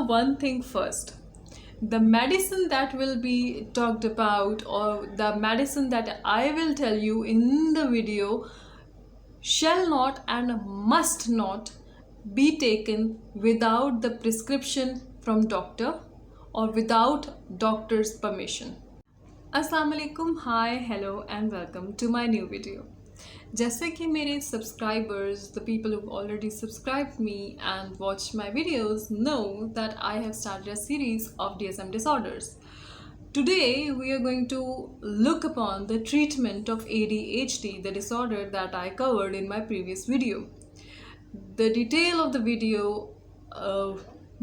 know one thing first. The medicine that will be talked about, or the medicine that I will tell you in the video, shall not and must not be taken without the prescription from doctor or without doctor's permission. अस्सलाम वालेकुम, hi, hello and welcome to my new video. जैसे कि मेरे subscribers, the people who already subscribed me and watch my videos know that I have started a series of DSM disorders. Today we are going to look upon the treatment of ADHD, the disorder that I covered in my previous video. The detail of the video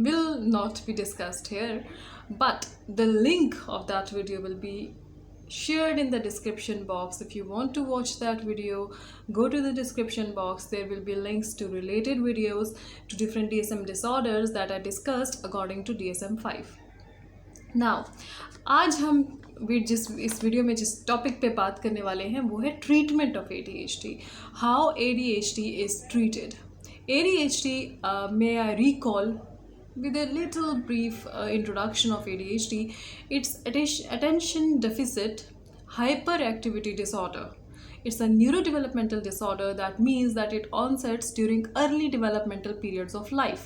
will not be discussed here, but the link of that video will be shared in the description box. If you want to watch that video, go to the description box. There will be links to related videos to different DSM disorders that I discussed according to DSM-5. Now, आज हम इस video में जिस topic पे बात करने वाले हैं वो है treatment of ADHD. How ADHD is treated. ADHD, may I recall with a little brief introduction of ADHD, it's attention deficit hyperactivity disorder. It's a neurodevelopmental disorder. That means that it onsets during early developmental periods of life,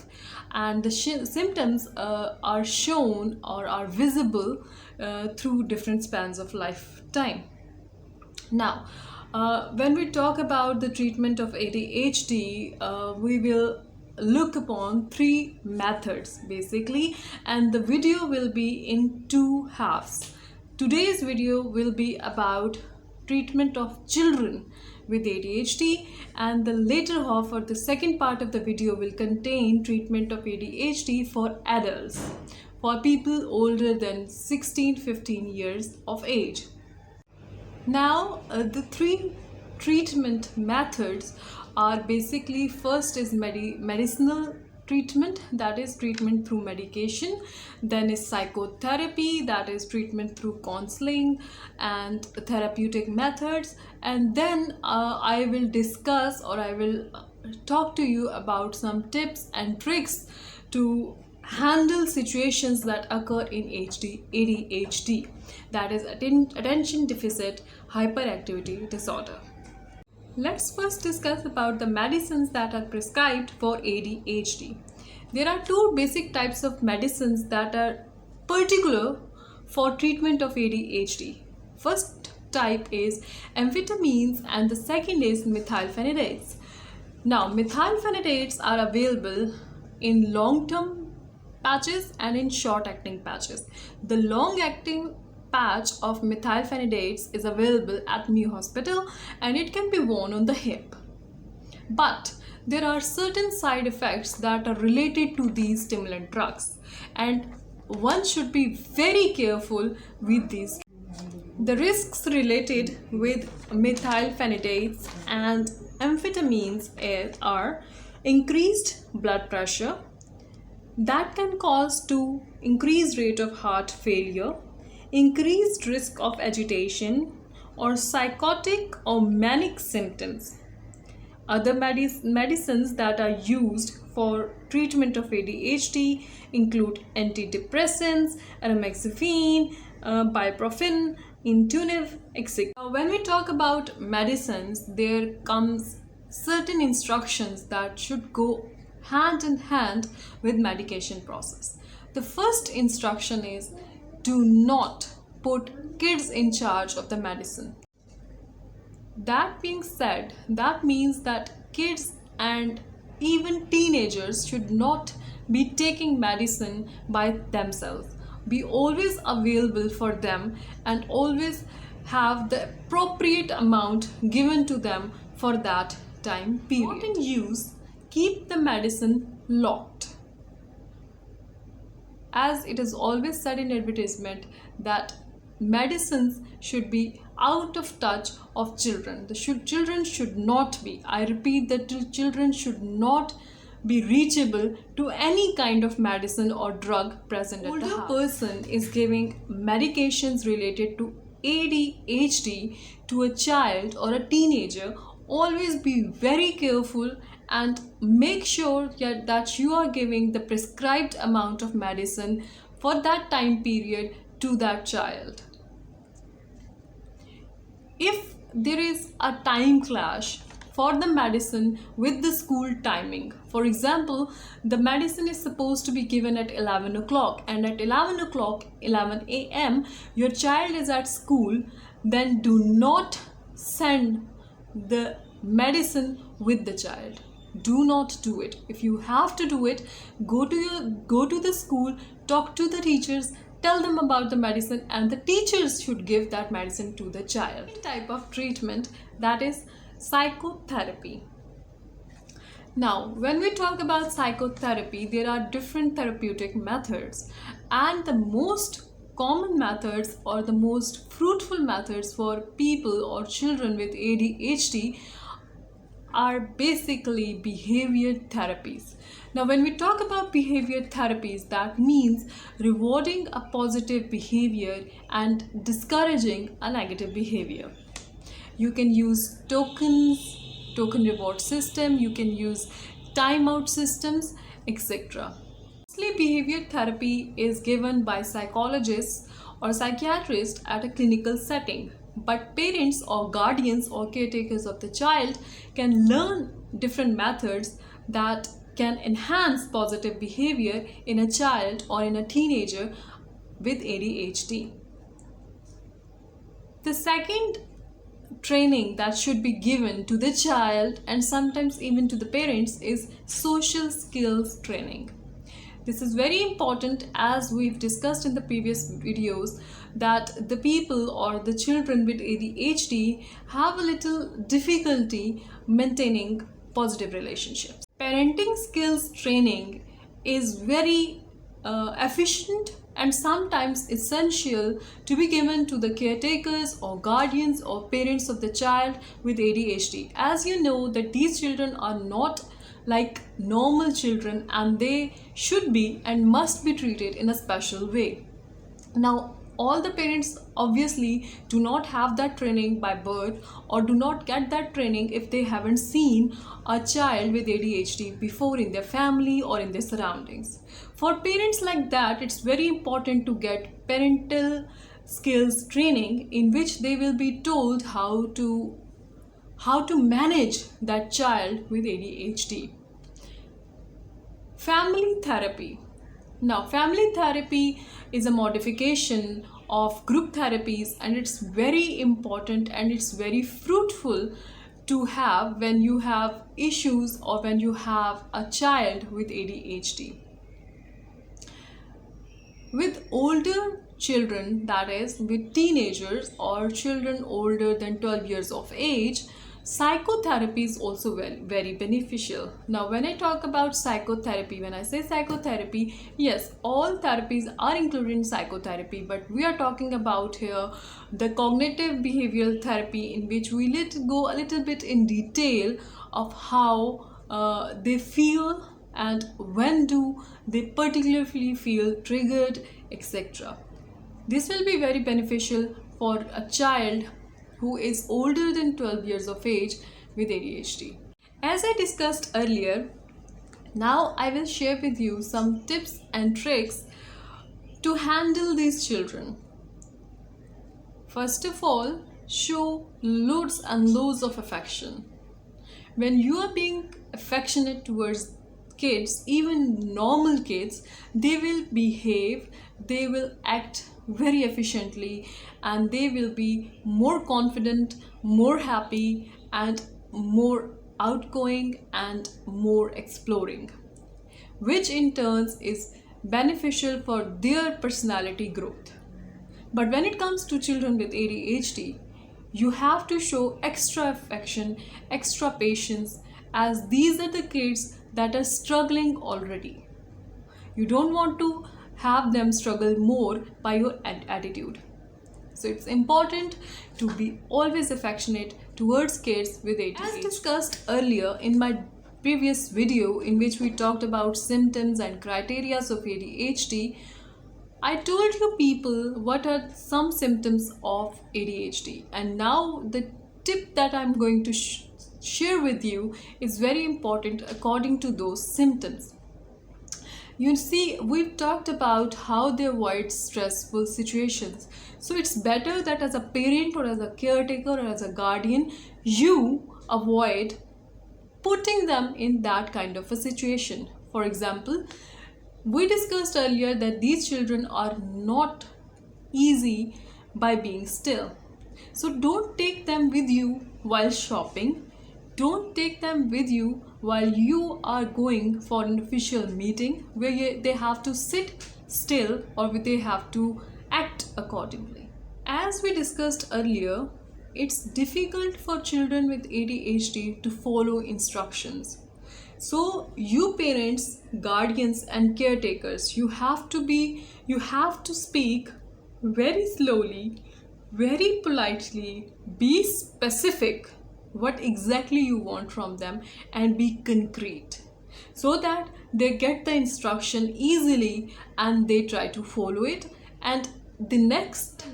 and the symptoms are shown or are visible through different spans of lifetime. Now, when we talk about the treatment of ADHD, we will look upon three methods basically, and the video will be in two halves. Today's video will be about treatment of children with ADHD, and the later half, or the second part of the video, will contain treatment of ADHD for adults, for people older than 16-15 years of age. Now, the three treatment methods are basically, first is medicinal treatment, that is treatment through medication. Then is psychotherapy, that is treatment through counseling and therapeutic methods. And then I will discuss, or I will talk to you about some tips and tricks to handle situations that occur in ADHD, that is attention deficit hyperactivity disorder. Let's first discuss about the medicines that are prescribed for ADHD. There are two basic types of medicines that are particular for treatment of ADHD. First type is amphetamines and the second is methylphenidates. Now, methylphenidates are available in long-term patches and in short-acting patches. The long-acting patch of methylphenidates is available at New Hospital and it can be worn on the hip. But there are certain side effects that are related to these stimulant drugs, and one should be very careful with these. The risks related with methylphenidates and amphetamines are increased blood pressure that can cause to increased rate of heart failure, increased risk of agitation or psychotic or manic symptoms. Other medicines that are used for treatment of ADHD include antidepressants, amoxicillin, ibuprofen, Intuniv, etc. When we talk about medicines, there comes certain instructions that should go hand in hand with medication process. The first instruction is, do not put kids in charge of the medicine. That being said, that means that kids and even teenagers should not be taking medicine by themselves. Be always available for them and always have the appropriate amount given to them for that time period. Not in use, keep the medicine locked. As it is always said in advertisement that medicines should be out of touch of children. The children should not be, I repeat, that children should not be reachable to any kind of medicine or drug present at the house. Older person is giving medications related to ADHD to a child or a teenager, always be very careful and make sure that you are giving the prescribed amount of medicine for that time period to that child. If there is a time clash for the medicine with the school timing, for example, the medicine is supposed to be given at 11 o'clock and at 11 o'clock, 11 a.m., your child is at school, then do not send the medicine with the child. Do not do it. If you have to do it, go to the school, talk to the teachers, tell them about the medicine, and the teachers should give that medicine to the child. Type of treatment, that is psychotherapy. Now, when we talk about psychotherapy, there are different therapeutic methods, and the most common methods or the most fruitful methods for people or children with ADHD are basically behavior therapies. Now, when we talk about behavior therapies, that means rewarding a positive behavior and discouraging a negative behavior. You can use tokens, token reward system, you can use timeout systems, etc. Mostly behavior therapy is given by psychologists or psychiatrists at a clinical setting, but parents or guardians or caretakers of the child can learn different methods that can enhance positive behavior in a child or in a teenager with ADHD. The second training that should be given to the child and sometimes even to the parents is social skills training. This is very important, as we've discussed in the previous videos, that the people or the children with ADHD have a little difficulty maintaining positive relationships. Parenting skills training is very efficient and sometimes essential to be given to the caretakers or guardians or parents of the child with ADHD. As you know that these children are not like normal children and they should be and must be treated in a special way. Now, all the parents obviously do not have that training by birth or do not get that training if they haven't seen a child with ADHD before in their family or in their surroundings. For parents like that, it's very important to get parental skills training in which they will be told how to manage that child with ADHD. Family therapy. Now, family therapy is a modification of group therapies, and it's very important and it's very fruitful to have when you have issues or when you have a child with ADHD. With older children, that is with teenagers or children older than 12 years of age, psychotherapy is also very beneficial. Now, when I talk about psychotherapy, when I say psychotherapy, yes, all therapies are included in psychotherapy, but we are talking about here the cognitive behavioral therapy, in which we go a little bit in detail of how they feel and when do they particularly feel triggered, etc. This will be very beneficial for a child who is older than 12 years of age with ADHD. As I discussed earlier, now I will share with you some tips and tricks to handle these children. First of all, show loads and loads of affection. When you are being affectionate towards kids, even normal kids, they will behave, they will act very efficiently, and they will be more confident, more happy, and more outgoing and more exploring, which in turn is beneficial for their personality growth. But when it comes to children with ADHD, you have to show extra affection, extra patience, as these are the kids that are struggling already. You don't want to have them struggle more by your attitude. So it's important to be always affectionate towards kids with ADHD. As discussed earlier in my previous video, in which we talked about symptoms and criteria of ADHD, I told you people what are some symptoms of ADHD, and now the tip that I'm going to share with you is very important according to those symptoms. You see, we've talked about how they avoid stressful situations. So it's better that as a parent or as a caretaker or as a guardian, you avoid putting them in that kind of a situation. For example, we discussed earlier that these children are not easy by being still. So don't take them with you while shopping. Don't take them with you while you are going for an official meeting where they have to sit still or they have to act accordingly. As we discussed earlier, it's difficult for children with ADHD to follow instructions. So you parents, guardians and caretakers, you have to speak very slowly, very politely, be specific what exactly you want from them and be concrete so that they get the instruction easily and they try to follow it. And the next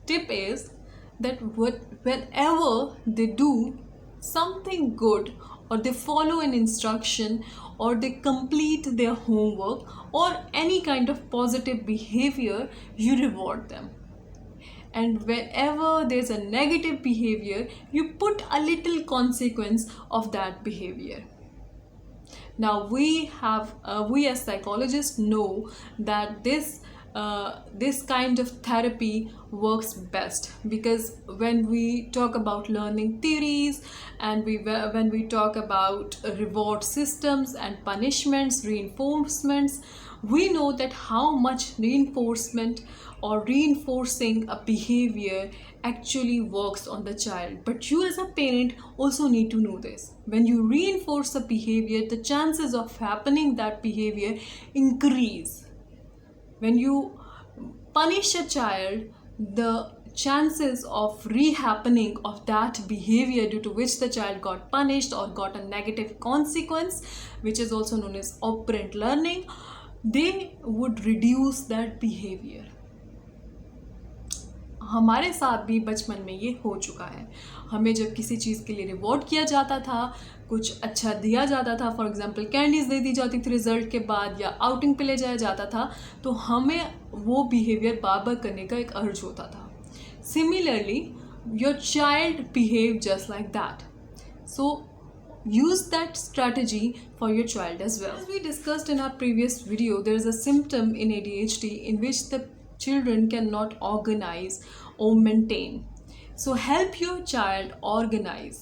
tip is that whenever they do something good or they follow an instruction or they complete their homework or any kind of positive behavior, you reward them. And whenever there's a negative behavior, you put a little consequence of that behavior. Now we as psychologists know that this kind of therapy works best, because when we talk about learning theories and when we talk about reward systems and punishments, reinforcements, we know that how much reinforcement or reinforcing a behavior actually works on the child. But you as a parent also need to know this. When you reinforce a behavior, the chances of happening that behavior increase. When you punish a child, the chances of re-happening of that behavior due to which the child got punished or got a negative consequence, which is also known as operant learning, they would reduce that behavior. हमारे साथ भी बचपन में ये हो चुका है. हमें जब किसी चीज़ के लिए रिवॉर्ड किया जाता था, कुछ अच्छा दिया जाता था, फॉर एग्जांपल कैंडीज दे दी जाती थी रिजल्ट के बाद या आउटिंग पे ले जाया जाता था, तो हमें वो बिहेवियर बार बार करने का एक अर्ज होता था. Similarly your child behave just like that. So use that strategy for your child as well. As we discussed in our previous video, there is a symptom in ADHD in which the children cannot organize or maintain. So help your child organize.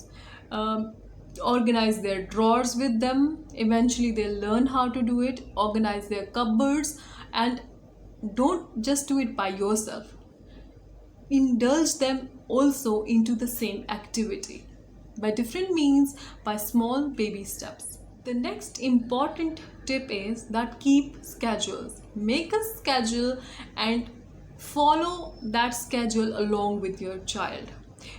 Organize their drawers with them. Eventually they'll learn how to do it. Organize their cupboards, and don't just do it by yourself. Indulge them also into the same activity by different means, by small baby steps. The next important tip is that keep schedules. Make a schedule and follow that schedule along with your child.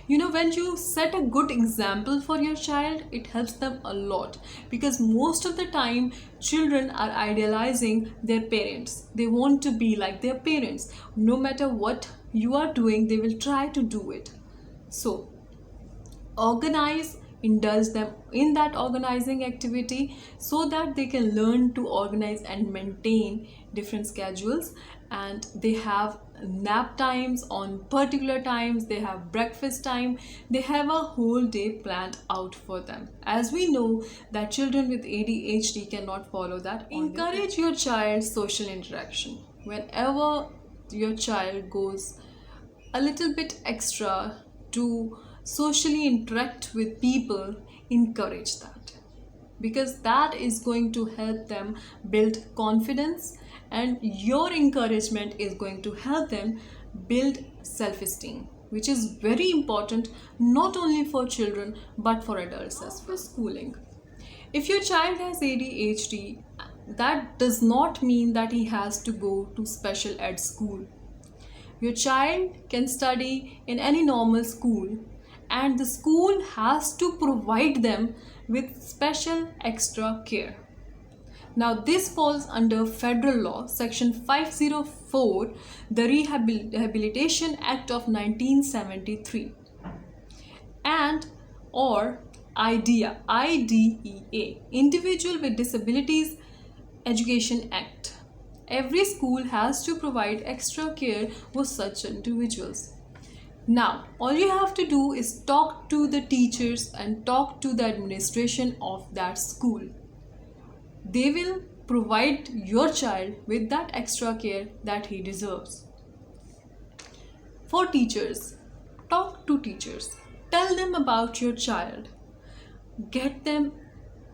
You know, when you set a good example for your child, it helps them a lot, because most of the time children are idealizing their parents. They want to be like their parents. No matter what you are doing, they will try to do it. So organize, indulge them in that organizing activity so that they can learn to organize and maintain different schedules. And they have nap times on particular times, they have breakfast time, they have a whole day planned out for them. As we know that children with ADHD cannot follow that. Encourage your child's social interaction. Whenever your child goes a little bit extra to socially interact with people, encourage that, because that is going to help them build confidence, and your encouragement is going to help them build self-esteem, which is very important not only for children but for adults as well. For schooling, if your child has ADHD, that does not mean that he has to go to special ed school. Your child can study in any normal school, and the school has to provide them with special extra care. Now this falls under federal law, section 504, the Rehabilitation Act of 1973, and or IDEA, Individual with Disabilities Education Act. Every school has to provide extra care for such individuals. Now, all you have to do is talk to the teachers and talk to the administration of that school. They will provide your child with that extra care that he deserves. For teachers, talk to teachers. Tell them about your child. Get them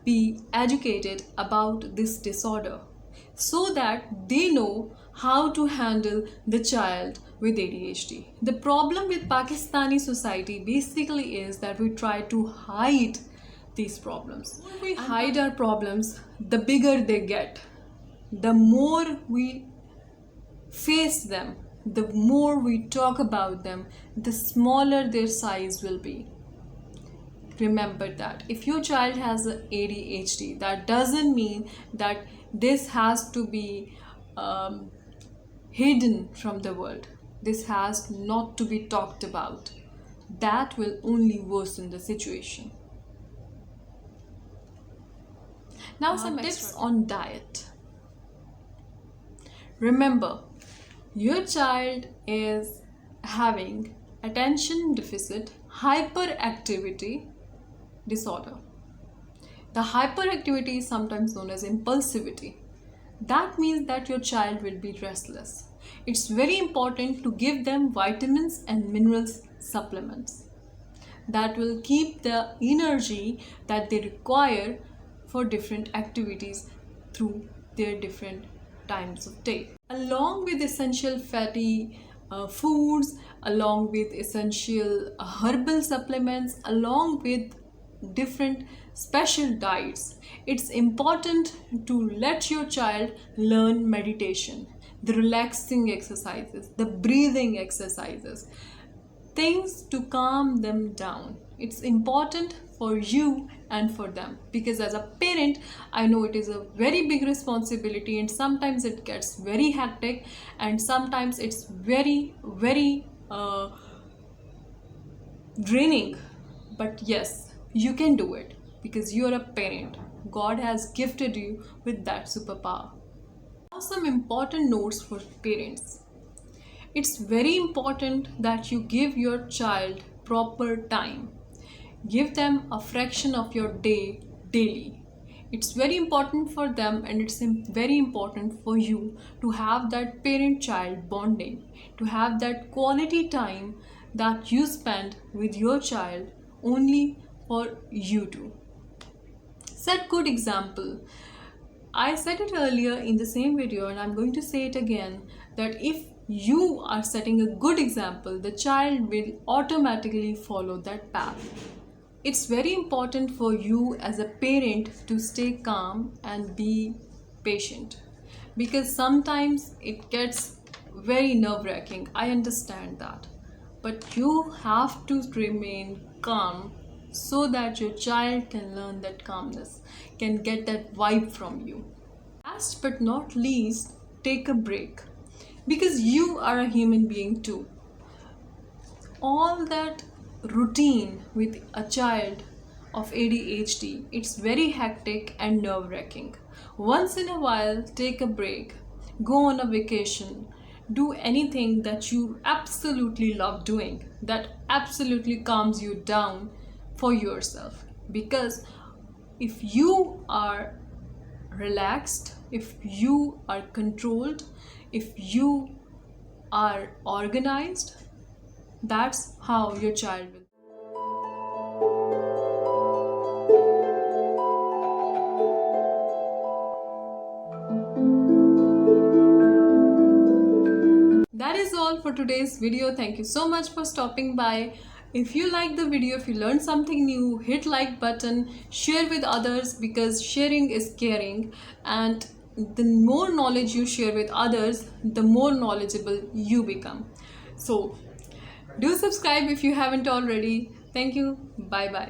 be educated about this disorder so that they know how to handle the child with ADHD. The problem with Pakistani society basically is that we try to hide these problems. When we hide our problems, the bigger they get. The more we face them, the more we talk about them, the smaller their size will be. Remember that if your child has ADHD, that doesn't mean that this has to be hidden from the world. This has not to be talked about. That will only worsen the situation. Now some tips on diet. Remember, your child is having attention deficit hyperactivity disorder. The hyperactivity is sometimes known as impulsivity. That means that your child will be restless. It's very important to give them vitamins and minerals supplements that will keep the energy that they require for different activities through their different times of day. Along with essential fatty foods, along with essential herbal supplements, along with different special diets, it's important to let your child learn meditation, the relaxing exercises, the breathing exercises, things to calm them down. It's important for you and for them, because as a parent I know it is a very big responsibility, and sometimes it gets very hectic, and sometimes it's very draining. But yes, you can do it because you're a parent. God has gifted you with that superpower. Now some important notes for parents. It's very important that you give your child proper time. Give them a fraction of your day daily. It's very important for them, and it's very important for you to have that parent-child bonding, to have that quality time that you spend with your child only for you two. Set good example. I said it earlier in the same video, and I'm going to say it again, that if you are setting a good example, the child will automatically follow that path. It's very important for you as a parent to stay calm and be patient, because sometimes it gets very nerve-wracking. I understand that, but you have to remain calm so that your child can learn that calmness, can get that vibe from you. Last but not least, take a break, because you are a human being too. All that routine with a child of ADHD, it's very hectic and nerve-wracking. Once in a while, take a break, go on a vacation, do anything that you absolutely love doing, that absolutely calms you down for yourself. Because if you are relaxed, if you are controlled, if you are organized, that's how your child will. That is all for today's video. Thank you so much for stopping by. If you like the video, if you learned something new, hit like button, share with others, because sharing is caring, and the more knowledge you share with others, the more knowledgeable you become. So do subscribe if you haven't already. Thank you. Bye bye.